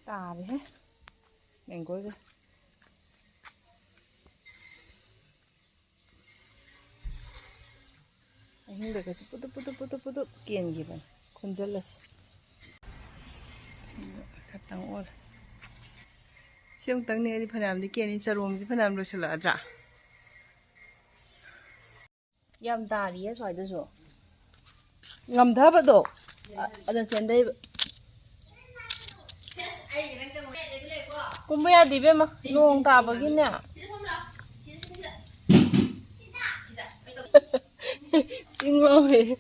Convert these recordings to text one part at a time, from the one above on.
Cà đấy mình có gì anh được cái putu kiên gì vậy con rất là cắt tăng 올 siêu tăng này thì phần làm đi kiên đi sarong thì phần làm rồi sẽ là trả yam ta đi xoài được rồi ngầm thấp vậy độ ở đây xem đây cũng bây giờ đi về mà nuông ta bao nhiêu nè chenglou vậy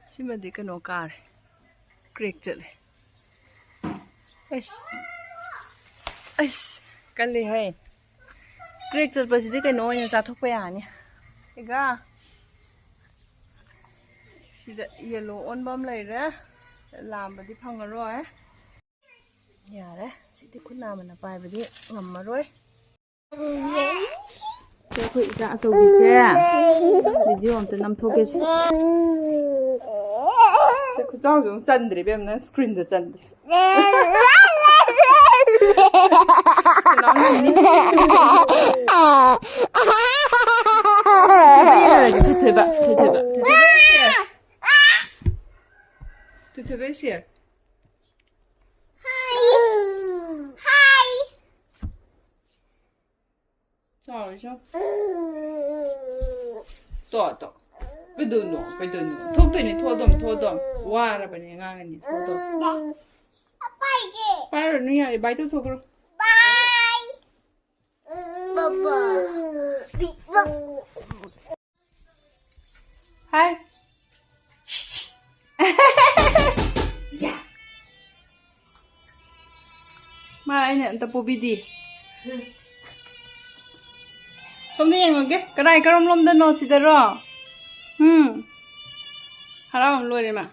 xin mời đi cái nồi cà này, creek chợ này, cái này hay, creek chợ bây giờ đi cái nồi nhà giá thuốc bè nhỉ, cái gà, xin đã yellow on bom lấy ra, làm bây giờ phăng rồi, nhà đấy, xin đi khuất nào mà nó bài bây giờ ngầm mà rồi. Chơi quỷ dạ rồi bị xe, video ông tự nằm thôi cái gì. Chơi cứ cho dùng chân để bên nó screen để chân. Nó này đi. Bây giờ là cái thôi bạn, thôi bây giờ. Sao chứ? To. Bây giờ nó. Thốt tuổi này thua đom. Wow, là bạn ngang này thua đom. Bye rồi nó nhà bye thua rồi. Bye. Bye. Hi. Mà anh nhận tập bobby đi. Không đi nghe cái này cái lom đơn nó xí rồi, haram luôn đấy mà,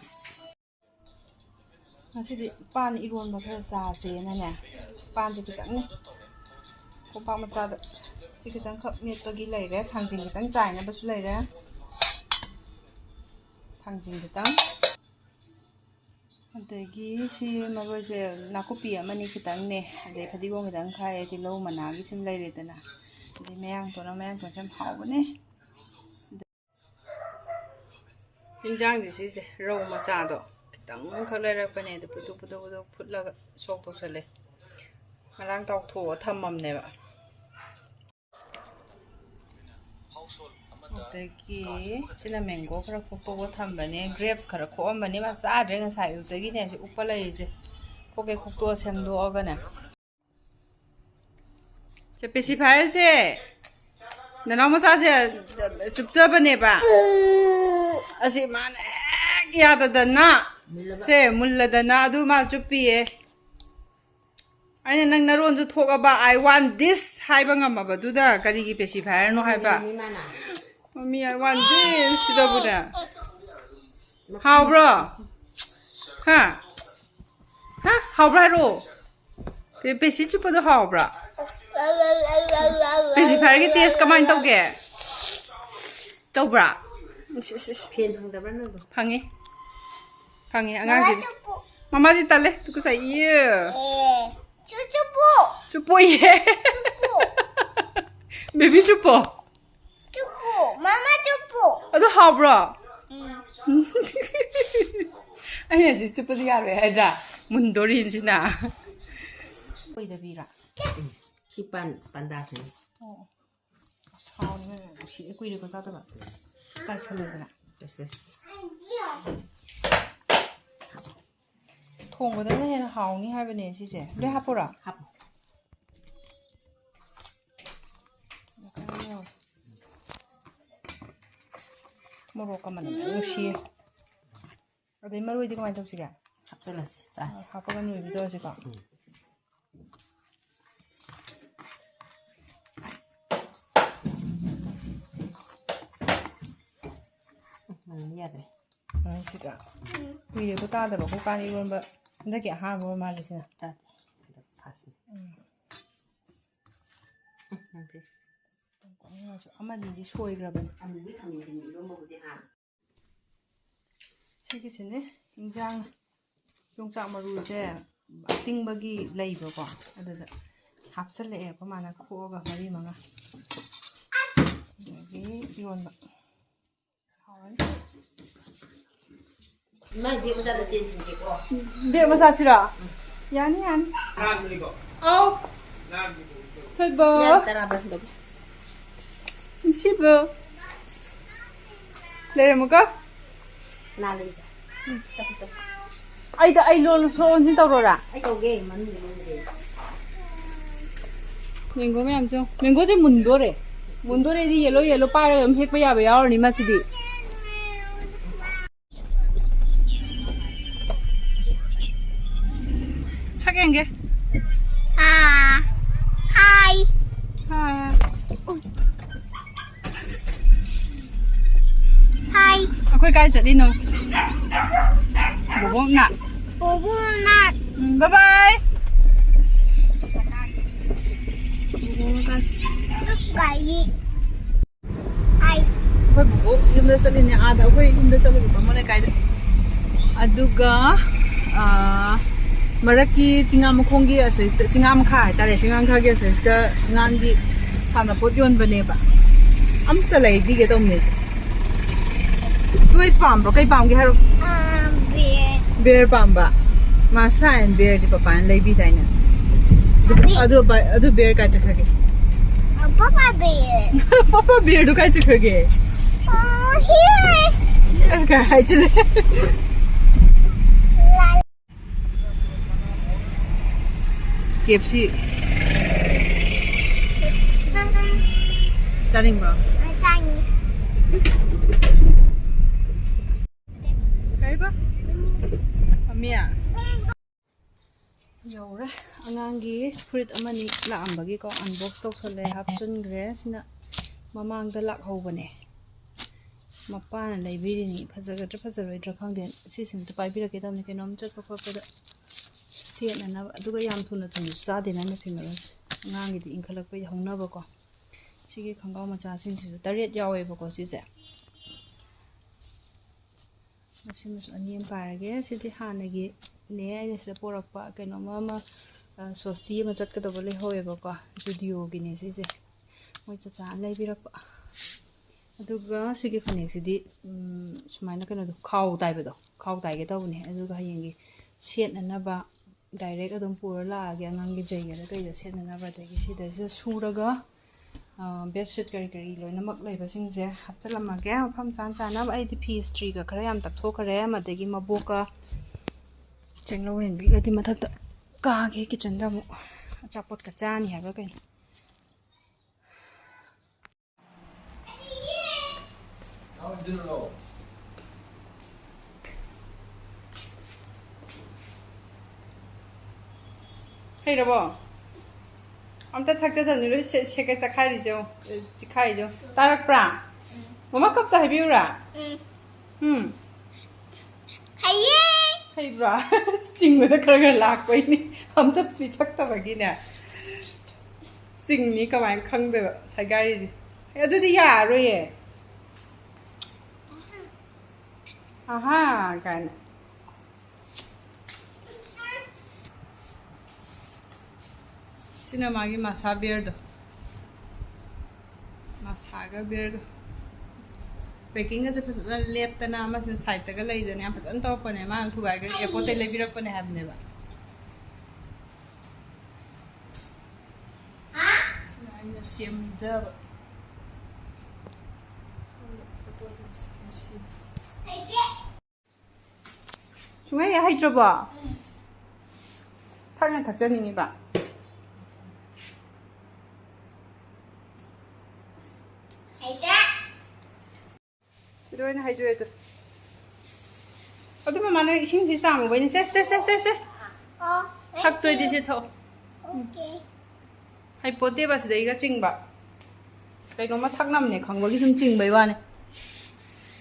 nó sẽ đi pan iron mà phải xả xí này nè, pan chỉ cái tảng này, không pan mà xả được, chỉ cái tảng khập miệt tôi ghi lấy đấy, thằng chính cái tảng dài này bắt xuống lấy đấy, thằng chính cái tảng, anh ghi xí mà rồi sẽ nấu copy mà ní cái tảng này, để phải đi qua cái tảng khai thì lâu mà nấu cái xin lấy đấy nè. Thì mang tôi xem hậu vậy nè hình dáng thì gì rau mà chả đó tặng khắc lên ra bên này thì putu phút là sốt tốt lên mà đang tàu thua thâm mầm này vậy 어떻게 cinnamon 그렇게 콕 담배네 grapes 그렇고 엄마니 막 싸드는 사이 어떻게 내지 우빨라이지 고개 콕도 샘도 어가네 저 배시 발세 나 너무 사세 줍접하네 봐 아시 만 야다다나 세 물라다나 아두 말 줍비에 아니 난 나론주 토가봐 I want this 하이바 감마바두다 가리기 배시 발노 하이바 Mommy, I want this. Sit over there. How, bro? Huh? How, bro? Baby, sit you put the how, bro? Baby, party taste come on, don't get. Don't, bro. Pangy. Pangy, I'm going to. Mama did tell it to say, yeah. Chupo, yeah. Baby, chupo. Mama chupo. Aduh, how, bro? Ayah si chupo dia aja. Mundurin sih na. Kau ida bira. Si pandas ni. Oh, sao ni? Si kau ida kau satu ba? Sai sekali sana. Yes. Thong cái đó này hào ni hai bên này chứ gì? Đây hấp rồi. Hấp. Morok ka man ang siya. Ade maroy di ka man tawsi ka. Hapsalas sas. Hapa ka nuwi bito siya ka. ꯌꯥꯗ꯭ꯔꯦ ꯁꯤꯗ ꯀꯨꯏꯔꯦꯕ ꯇꯥꯗꯕ ꯑꯩꯈꯣꯏ ꯄꯥꯟ ꯏꯔꯣꯟꯕ ꯍꯟꯗꯛꯀꯤ ꯑꯍꯥꯟꯕ ꯃꯥꯜꯂꯤꯁꯤꯅ ꯇꯥꯗꯦ ꯐꯥꯁꯅꯤ ꯑꯃꯗꯤ ꯁꯣꯏꯈ꯭ꯔꯕꯅꯤ ꯑꯃꯗꯤ ꯈꯪꯉꯤꯗꯅꯤ 이런거보다 ꯁꯤꯒꯤꯁꯤꯅꯦ ꯏꯟꯖꯥꯡ ꯌꯣꯡꯆꯥꯛ ꯃꯔꯨꯁꯦ ꯑꯇꯤꯡꯕꯒꯤ ꯂꯩꯕꯀꯣ ꯑꯗꯨꯗ ꯍꯥꯞꯆꯜꯂꯛꯑꯦ ꯑꯩꯈꯣꯏ ꯃꯥꯅ ꯈꯣꯛꯑꯒ 4-5 ꯑꯗꯒꯤ ꯏꯔꯣꯟꯕ ꯍꯥꯎꯔꯅꯤ ꯃꯥꯏ ꯕꯦꯛ ꯃꯆꯥꯗ ꯆꯦꯟꯁꯤꯟꯁꯤꯀꯣ ꯕꯦꯛ ꯃꯆꯥꯁꯤꯔꯣ ꯌꯥꯅꯤ ꯌꯥꯅꯤ ꯑꯥꯎ ꯊꯣꯏꯕ ꯅꯨꯡꯁꯤꯕ ꯂꯩꯔꯝꯃꯨꯀꯣ ꯑꯩ ꯂꯣꯟꯁꯤꯟ ꯇꯧꯔꯣꯔꯥ ꯑꯩ ꯇꯧꯒꯦ ꯃꯅꯨꯡꯗ ꯃꯦꯡꯒꯣ ꯃꯌꯥꯝꯁꯨ ꯃꯦꯡꯒꯣꯁꯦ ꯃꯨꯟꯗꯣꯔꯦꯗꯤ ꯌꯦꯜꯂꯣ ꯄꯥꯏꯔꯒ ꯑꯗꯨꯝ ꯍꯦꯛꯄ ꯌꯥꯕ ꯌꯥꯎꯔꯅꯤ ꯃꯁꯤꯗꯤ ꯁꯛ ꯌꯦꯡꯒꯦ Hi. Hi. ꯑꯩꯈꯣꯏ ꯀꯥꯏ ꯆꯠꯂꯤꯅꯣ ꯕꯣꯕꯣꯛꯅ Bubunat. ꯕꯥꯏ ꯕꯥꯏ ꯕꯣꯕꯣꯛ ꯃꯆꯥꯁꯤ Tukai. Hi. ꯑꯩꯈꯣꯏ ꯕꯣꯕꯣꯛ ꯌꯨꯝꯗ ꯆꯠꯂꯤꯅꯦ ꯑꯥꯗ ꯑꯩꯈꯣꯏ ꯌꯨꯝꯗ ꯆꯠꯂꯨꯒꯦ ꯕꯥꯃꯣꯟ ꯂꯩꯀꯥꯏꯗ ꯑꯗꯨꯒ ꯃꯔꯛꯀꯤ ꯆꯤꯡꯉꯥꯃꯈꯣꯡꯒꯤ ꯑꯁꯤꯁꯤꯗ ꯆꯤꯡꯉꯥꯃꯈꯥ ꯍꯥꯏꯇꯥꯔꯦ ꯆꯤꯡꯉꯥꯃꯈꯥꯒꯤ ꯑꯁꯤꯁꯤꯗ ꯑꯉꯥꯡꯒꯤ ꯁꯥꯟꯅꯄꯣꯠ ꯌꯣꯟꯕꯅꯦꯕ ꯑꯝꯇ ꯂꯩꯕꯤꯒꯦ ꯇꯧꯅꯦꯁꯦ ꯇꯣꯏꯁ ꯄꯥꯝꯕ꯭ꯔꯣ ꯀꯩ ꯄꯥꯝꯒꯦ ꯍꯥꯏꯔꯣ Bear. ꯕꯤꯌꯔ ꯄꯥꯝꯕ ꯃꯥꯁꯥ ꯑꯦꯟ ꯕꯤꯌꯔꯗꯤ ꯄꯄꯥꯅ ꯂꯩꯕꯤꯗꯥꯏꯅꯦ ꯑꯗꯨ ꯕꯤꯌꯔ ꯀꯥꯏ ꯆꯠꯈ꯭ꯔꯒꯦ Papa bear. ꯄꯄꯥ ꯕꯤꯌꯔꯗꯨ ꯀꯥꯏ ꯆꯠꯈ꯭ꯔꯒꯦ Oh, here. ꯀꯥꯏ ꯍꯥꯏꯖꯤꯜꯂꯦ KFC ꯆꯥꯅꯤꯡꯕ꯭ꯔꯣ Tiny. ꯀꯩꯕ ꯑꯃꯤꯌꯥ ꯌꯧꯔꯦ ꯑꯉꯥꯡꯒꯤ ꯐꯨꯔꯤꯠ ꯑꯃꯅꯤ ꯂꯥꯛꯑꯝꯕꯒꯤꯀꯣ ꯑꯟꯕꯣꯛꯁ ꯇꯧꯁꯜꯂꯦ ꯍꯥꯞꯆꯤꯟꯈ꯭ರೆ ꯁꯤꯅ ꯃꯃꯥꯡꯗ ꯂꯥꯛꯍꯧꯕꯅꯦ ꯃꯄꯥꯅ ꯂꯩꯕꯤꯔꯤꯅꯤ ꯐꯖꯒꯗ꯭ꯔꯥ ꯐꯖꯔꯣꯏꯗ꯭ꯔꯥ ꯈꯪꯗꯦ ꯁꯤꯁꯤꯡꯗꯣ ꯄꯥꯏꯕꯤꯔꯛꯀꯦ ꯇꯧꯕꯅꯤ ꯀꯩꯅꯣꯝ ꯆꯠꯄ ꯈꯣꯠꯄꯗ ꯁꯦꯠꯅꯅꯕ ꯑꯗꯨꯒ ꯌꯥꯝ ꯊꯨꯅꯁꯨ ꯆꯥꯗꯦꯅ ꯐꯤꯃꯔꯣꯁꯦ ꯑꯉꯥꯡꯒꯤꯗꯤ ꯏꯟꯈꯠꯂꯛꯄ ꯍꯧꯅꯕꯀꯣ ꯁꯤꯒꯤ ꯈꯣꯡꯒ꯭ꯔꯥꯎ ꯃꯆꯥꯁꯤꯡꯁꯤꯁꯨ 9 ꯌꯥꯎꯋꯦꯕꯀꯣ ꯁꯤꯁꯦ ꯃꯁꯤꯃꯁꯨ 2 ꯑꯃ ꯄꯥꯏꯔꯒꯦ ꯁꯤꯗꯤ ꯍꯥꯟꯅꯒꯤꯅꯦ ꯑꯩꯅ ꯁꯤꯗ ꯄꯣꯔꯛꯄ ꯀꯩꯅꯣꯝꯃ ꯁꯣꯁꯇꯤ ꯑꯃ ꯆꯠꯀꯗꯧꯕ ꯂꯩꯍꯧꯋꯦꯕꯀꯣ ꯖꯨꯗꯤꯑꯣꯒꯤꯅꯦ ꯁꯤꯁꯦ ꯃꯣꯏ ꯆꯆꯥꯅ ꯂꯩꯕꯤꯔꯛꯄ ꯑꯗꯨꯒ ꯁꯤꯒꯤ ꯐꯅꯦꯛꯁꯤꯗꯤ ꯁꯨꯃꯥꯏꯅ ꯀꯩꯅꯣꯗꯣ ꯈꯥꯎ ꯇꯥꯏꯕꯗꯣ ꯈꯥꯎ ꯇꯥꯏꯒꯦ ꯇꯧꯕꯅꯦ ꯑꯗꯨꯒ ꯍꯌꯦꯡꯒꯤ ꯁꯦꯠꯅꯅꯕ ꯗꯥꯏꯔꯦꯛ ꯑꯗꯨꯝ ꯄꯨꯔ ꯂꯥꯛꯑꯒꯦ ꯑꯉꯥꯡꯒꯤ ꯖꯩꯒꯗ ꯀꯩꯗ ꯁꯦꯠꯅꯅꯕ ꯑꯗꯒꯤ ꯁꯤꯗꯩꯁꯤꯗ ꯁꯨꯔꯒ ꯕꯦꯗꯁꯤꯠ ꯀꯔꯤ ꯂꯣꯏꯅꯃꯛ ꯂꯩꯕꯁꯤꯡꯁꯦ ꯍꯥꯞꯆꯤꯜꯂꯝꯃꯒꯦ ꯃꯐꯝ ꯆꯥꯅꯕ ꯑꯩꯗꯤ ꯐꯤ ꯏꯁꯇ꯭ꯔꯤꯒ ꯈꯔ ꯌꯥꯝ ꯇꯛꯊꯣꯛꯈ꯭ꯔꯦ ꯑꯗꯒꯤ ꯃꯕꯣꯛꯀ ꯆꯦꯡꯂꯧ ꯍꯦꯟꯕꯤꯒꯗꯤ ꯃꯊꯛꯇ ꯀꯥꯒꯦ ꯀꯤꯆꯟꯗ ꯑꯃꯨꯛ ꯑꯆꯥꯄꯣꯠꯀ ꯆꯥꯅꯤ ꯍꯥꯏꯕ ꯀꯩꯅꯣ ꯍꯩꯔꯕꯣ ꯑꯝꯇ ꯊꯛꯆꯗꯕꯅꯤ ꯂꯣꯏ ꯁꯦꯀꯦ ꯆꯈꯥꯏꯔꯤꯁꯦ ꯆꯤꯈꯥꯏꯔꯤꯁꯦ ꯇꯥꯔꯛꯄ꯭ꯔꯥ ꯃꯃꯥ ꯀꯞꯇ ꯍꯥꯏꯕꯤꯌꯨꯔꯥ ꯍꯩꯕ꯭ꯔꯥ ꯆꯤꯡꯕꯗ ꯈꯔ ꯂꯥꯛꯄꯩꯅꯤ ꯑꯝꯇ ꯄꯤꯊꯛꯇꯕꯒꯤꯅꯦ ꯆꯤꯡꯅꯤ ꯀꯃꯥꯏꯅ ꯈꯪꯗꯕ ꯁꯥꯏꯒꯥꯏꯔꯤꯁꯦ ꯑꯗꯨꯗꯤ ꯌꯥꯔꯣꯏꯌꯦ ꯑꯍꯥ ꯀꯥꯏꯅ sini magi masa beerdo masaga beerdo packing ase phasana leptana amasin side taga leidane am phasana tawpane ma thugai gari airport te lebirakpane habne ba sina aina semjaba sungai ya haitroba thakna thakjaningi ba Sidoina hay dueto. Adu mama na ising si samu bani se. Oh. Hak toy di si tho. Okay. Hay pote ba sidai ga chingba. Kai no ma thak nam ne khangba gi sum ching bai wa ne.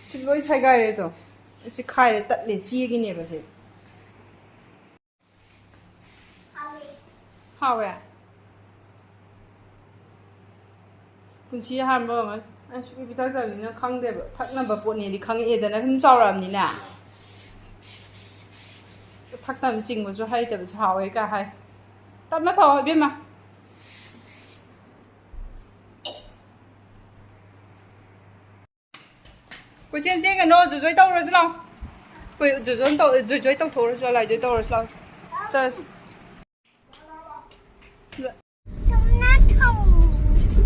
ꯁꯤ ꯂꯣꯏ ꯁꯥꯏꯒꯥꯏꯔꯦꯗꯣ ꯁꯤ ꯈꯥꯏꯔꯦ ꯇꯠꯂꯦ ꯆꯦꯒꯤꯅꯦꯕ ꯁꯤ ꯍꯥꯎꯋꯦ ꯄꯨꯟꯁꯤ ꯑꯍꯥꯟꯕ ꯑꯣꯏꯔꯝꯒꯅꯤ ꯑꯩ ꯁꯨꯛꯄꯤ ꯄꯤꯊꯛꯇꯕꯅꯤꯅ ꯈꯪꯗꯦꯕ ꯊꯛꯅꯕ ꯄꯣꯠꯅꯦꯗꯤ ꯈꯪꯉꯛꯑꯦꯗꯅ ꯁꯨꯝ ꯆꯥꯎꯔꯛꯑꯕꯅꯤꯅ ꯊꯛꯅꯕ ꯆꯤꯡꯕꯁꯨ ꯍꯩꯇꯕꯁꯨ ꯍꯥꯎꯋꯦ ꯀꯥ ꯍꯥꯏ ꯇꯞꯅ ꯊꯛꯑꯣ 이베ꯝ마 ꯀꯣꯏꯆꯦꯟ ꯆꯦꯟꯒꯅꯣ ꯖꯣꯏ ꯇꯧꯔꯁꯤ ꯂꯥꯎ ꯖꯣꯏ ꯇꯧꯊꯣꯛꯎꯔꯁꯤ ꯂꯥꯎ ꯂꯥꯏꯖꯣꯏ ꯇꯧꯔꯁꯤ ꯂꯥꯎ ꯆꯠꯁꯤ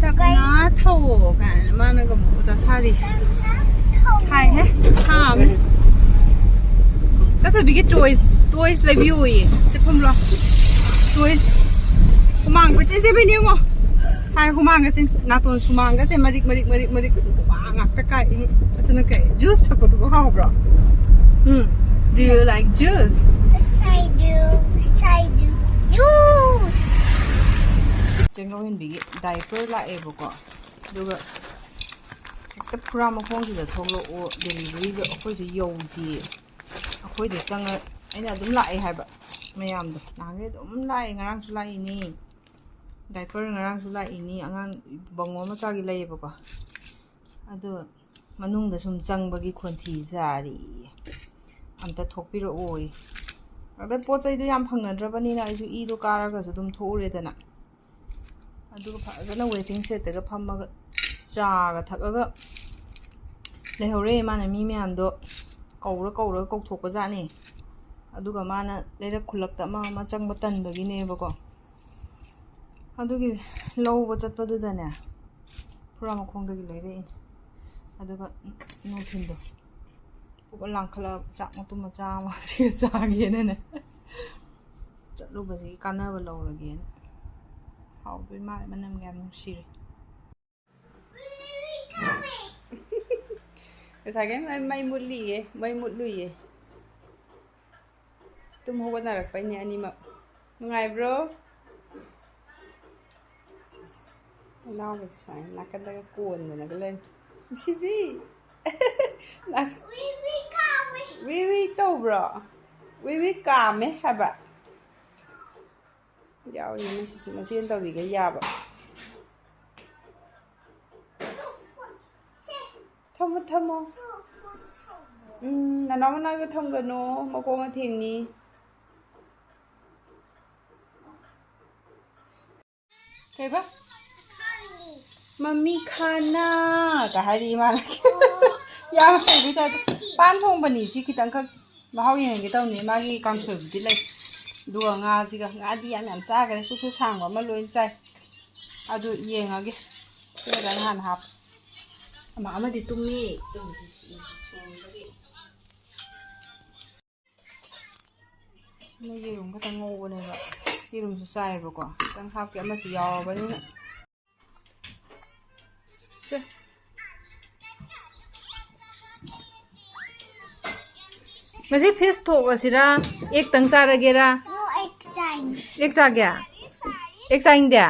ꯇꯞꯅ ꯊꯧꯑꯣ ꯀꯥꯏꯅ ꯃꯥꯅꯒ ꯑꯃꯨꯛ ꯑꯣꯖꯥ ꯁꯥꯔꯤ ꯁꯥꯏꯍꯦ ꯁꯥꯝꯅꯦ ꯆꯠꯊꯕꯤꯒꯤ ꯇꯣꯏꯁ ꯂꯩꯕꯤꯌꯨꯌꯦ ꯆꯠꯐꯝ ꯂꯥꯎ ꯇꯣꯏꯁ ꯍꯨꯃꯥꯡ ꯀꯣꯏꯆꯦꯟ ꯆꯦꯟꯕꯩꯅꯦ ꯌꯦꯡꯉꯣ ꯁꯥꯏ ꯍꯨꯃꯥꯡꯒꯁꯦ ꯅꯥꯇꯣꯟ ꯁꯨꯃꯥꯡꯒꯁꯦ ꯃꯔꯤꯛ ꯍꯨꯃꯥꯡ ꯉꯥꯛꯇ ꯀꯥꯏ ꯑꯗꯨꯅ ꯀꯩ ꯖꯨꯁ ꯊꯛꯄꯗꯨꯕꯨ ꯍꯥꯎꯕ꯭ꯔꯣ Do you like juice? Yes, I do. Yes, I do. Juice! ꯆꯦꯡꯂꯧ ꯍꯦꯟꯕꯤꯒꯤ ꯗꯥꯏꯄꯔ ꯂꯥꯛꯑꯦꯕꯀꯣ ꯑꯗꯨꯒ ꯍꯦꯛꯇ ꯐꯨꯔꯥ ꯃꯈꯣꯡꯁꯤꯗ ꯊꯣꯛꯂꯛꯑꯣ ꯗꯦꯂꯤꯚꯔꯤꯗꯣ ꯑꯩꯈꯣꯏꯁꯨ ꯌꯧꯗꯦ ꯑꯩꯈꯣꯏꯗ ꯆꯪꯉ ꯑꯩꯅ ꯑꯗꯨꯝ ꯂꯥꯛꯑꯦ ꯍꯥꯏꯕ ꯃꯌꯥꯝꯗꯣ ꯅꯍꯥꯟꯒꯩ ꯑꯗꯨꯝ ꯂꯥꯛꯑꯦ ꯉꯔꯥꯡꯁꯨ ꯂꯥꯛꯏꯅꯤ ꯗꯥꯏꯄꯔ ꯉꯔꯥꯡꯁꯨ ꯂꯥꯛꯏꯅꯤ ꯑꯉꯥꯡ ꯕꯪꯉꯣ ꯃꯆꯥꯒꯤ ꯂꯩꯌꯦꯕꯀꯣ ꯑꯗꯣ ꯃꯅꯨꯡꯗ ꯁꯨꯝ ꯆꯪꯕꯒꯤ ꯈꯣꯟꯊꯤ ꯆꯥꯔꯤ ꯑꯝꯇ ꯊꯣꯛꯄꯤꯔꯛꯑꯣꯌꯦ ꯑꯗ ꯄꯣꯠ ꯆꯩꯗꯣ ꯌꯥꯝ ꯐꯪꯅꯗ꯭ꯔꯕꯅꯤꯅ ꯑꯩꯁꯨ ꯏꯗꯣ ꯀꯥꯔꯒꯁꯨ ꯑꯗꯨꯝ ꯊꯣꯛꯎꯔꯦꯗꯅ ꯑꯗꯨꯒ ꯐꯖꯅ ꯋꯦꯇꯤꯡ ꯁꯦꯠꯇꯒ ꯐꯝꯃꯒ ꯆꯥꯒ ꯊꯛꯑꯒ ꯂꯩꯍꯧꯔꯦ ꯃꯥꯅ ꯃꯤ ꯃꯌꯥꯝꯗꯣ ꯀꯧꯔꯒ ꯀꯧꯊꯣꯛꯄꯖꯥꯠꯅꯤ ꯑꯗꯨꯒ ꯃꯥꯅ ꯂꯩꯔꯛ ꯈꯨꯜꯂꯛꯇ ꯑꯃ ꯆꯪꯕ ꯇꯟꯕꯒꯤꯅꯦꯕꯀꯣ ꯑꯗꯨꯒꯤ ꯂꯧꯕ ꯆꯠꯄꯗꯨꯗꯅꯦ ꯐꯨꯔꯥ ꯃꯈꯣꯡꯗꯒꯤ ꯂꯩꯔꯛꯏꯅꯦ ꯑꯗꯨꯒ ꯅꯨꯡꯊꯤꯟꯗꯣ ꯄꯨꯛ ꯂꯥꯡꯈꯠꯂꯒ ꯆꯥꯛ ꯃꯇꯨꯝ ꯃꯆꯥ ꯑꯃ ꯁꯤꯒ ꯆꯥꯒꯦꯅꯅꯦ ꯆꯠꯂꯨꯕꯁꯤꯒꯤ ꯀꯥꯟꯅꯕ ꯂꯧꯔꯒꯦꯅ ꯍꯥꯎꯗꯣꯏ ꯃꯥꯜꯂꯦ ꯃꯅꯝꯒ ꯌꯥꯝ ꯅꯨꯡꯁꯤꯔꯦ ꯉꯁꯥꯏꯒꯩ ꯃꯩ ꯃꯨꯠꯂꯨꯏꯌꯦ ꯇꯨꯝ ꯍꯧꯒꯠꯅꯔꯛꯄꯩꯅꯦ ꯑꯅꯤꯃꯛ ꯅꯨꯡꯉꯥꯏꯕ꯭ꯔꯣ ꯅꯥꯎꯕꯁꯤ ꯁꯨꯃꯥꯏꯅ ꯅꯥꯀꯟꯗꯒ ꯀꯣꯟꯗꯅꯒ ꯂꯩ ꯁꯤꯕꯤ ꯋꯤ ꯇꯧꯕ꯭ꯔꯣ ꯋꯤ ꯀꯥꯝꯃꯦ ꯍꯥꯏꯕ ꯌꯥꯎꯔꯤ ꯃꯁꯤꯁꯨ ꯃꯆꯦꯟ ꯇꯧꯔꯤꯒ ꯌꯥꯕ ꯊꯝꯃꯣ ꯅꯅꯥꯎ ꯃꯅꯥꯛꯇ ꯊꯝꯒꯅꯣ ꯃꯈꯣꯡꯅ ꯊꯦꯡꯅꯤ ꯀꯩꯕ ꯃꯝꯃꯤ ꯈꯥꯅꯥ ꯀ ꯍꯥꯏꯔꯤ ꯃꯥꯅ ꯌꯥꯝ ꯍꯩꯕꯩ ꯇꯥꯏꯞꯇ ꯄꯥꯟ ꯊꯣꯡꯕꯅꯤ ꯁꯤ ꯈꯤꯇꯪꯈꯛ ꯃꯍꯥꯎ ꯌꯦꯡꯍꯟꯒꯦ ꯇꯧꯅꯤ ꯃꯥꯒꯤ ꯀꯥꯡꯁꯣꯏꯕꯨꯗꯤ ꯂꯩ ꯑꯗꯨꯒ ꯉꯥꯁꯤꯒ ꯉꯥꯗꯤ ꯌꯥꯝ ꯆꯥꯈ꯭ꯔꯦ ꯁꯨꯁꯨ ꯁꯥꯡꯕ ꯑꯃ ꯂꯣꯏ ꯆꯥꯏ ꯑꯗꯨ ꯌꯦꯡꯉꯒꯦ ꯁꯤꯗ ꯅꯍꯥꯟ ꯍꯥꯞꯄ ꯑꯃꯗꯤ ꯇꯨꯝꯃꯤ ꯌꯦꯔꯨꯝ ꯈꯛꯇꯪ ꯉꯧꯕꯅꯦꯕ ꯌꯦꯔꯨꯝꯁꯨ ꯆꯥꯏꯌꯦꯕꯀꯣ ꯈꯤꯇꯪ ꯍꯥꯞꯀꯦ ꯑꯃꯁꯨ ꯌꯥꯎꯔꯕꯅꯤꯅ ꯉꯁꯤ ꯐꯤꯁ ꯊꯣꯛꯂꯁꯤꯔ ꯑꯦꯛꯇꯪ ꯆꯥꯔꯒꯦꯔꯥ No exciting. ꯑꯦꯛ ꯆꯥꯒꯦ ꯑꯦꯛ ꯆꯥꯏꯡꯗꯦ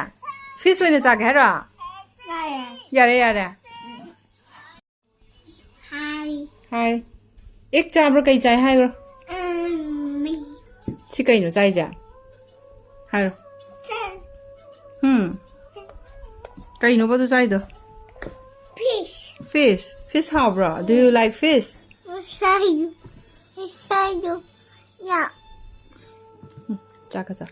ꯐꯤꯁ ꯑꯣꯏꯅ ꯆꯥꯒꯦ ꯍꯥꯏꯔꯣ ꯌꯥꯔꯦ Hi. ꯑꯦꯛ ꯆꯥꯕ꯭ꯔꯥ ꯀꯩ ꯆꯥꯏ ꯍꯥꯏꯔꯣ Me. ꯁꯤ ꯀꯩꯅꯣ ꯆꯥꯏꯁꯦ ꯍꯥꯏꯔꯣ ꯀꯩꯅꯣꯕ ꯑꯗꯨ ꯆꯥꯏꯗꯣ Fish. Fish hawbra. Do you like fish? Yes, I do. Yes, I do. Yeah. Chaka.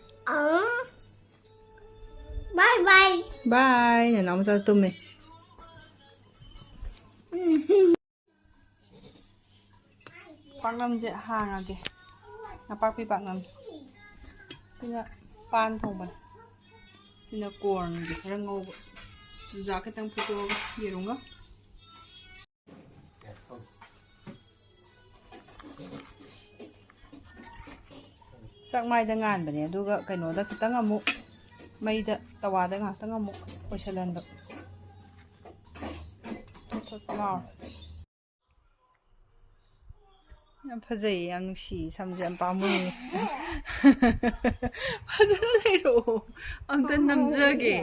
Bye. Bye. Nè nó sao tụm mày. Bác Lâm dễ hàng à kìa. Là bác bị bạn làm. Xin là pan thùng bần. Xin là corn kìa. Rất ngô bật. Giá cái tăng photo gì đúng không? ꯆꯥꯛ ꯃꯥꯏꯗ ꯉꯥꯟꯕꯅꯦ ꯑꯗꯨꯒ ꯀꯩꯅꯣꯗ ꯈꯤꯇꯪ ꯑꯃꯨꯛ ꯃꯩꯗ ꯇꯋꯥꯗ ꯉꯥꯛꯇꯪ ꯑꯃꯨꯛ ꯑꯣꯏꯁꯜꯍꯟꯕ ꯌꯥꯝ ꯐꯖꯩ ꯌꯥꯝ ꯅꯨꯡꯁꯤ ꯁꯝꯁꯦ ꯌꯥꯝ ꯄꯥꯝꯃꯨꯏ ꯐꯖꯅ ꯂꯩꯔꯛꯑꯣ ꯑꯝꯇ ꯅꯝꯖꯒꯦ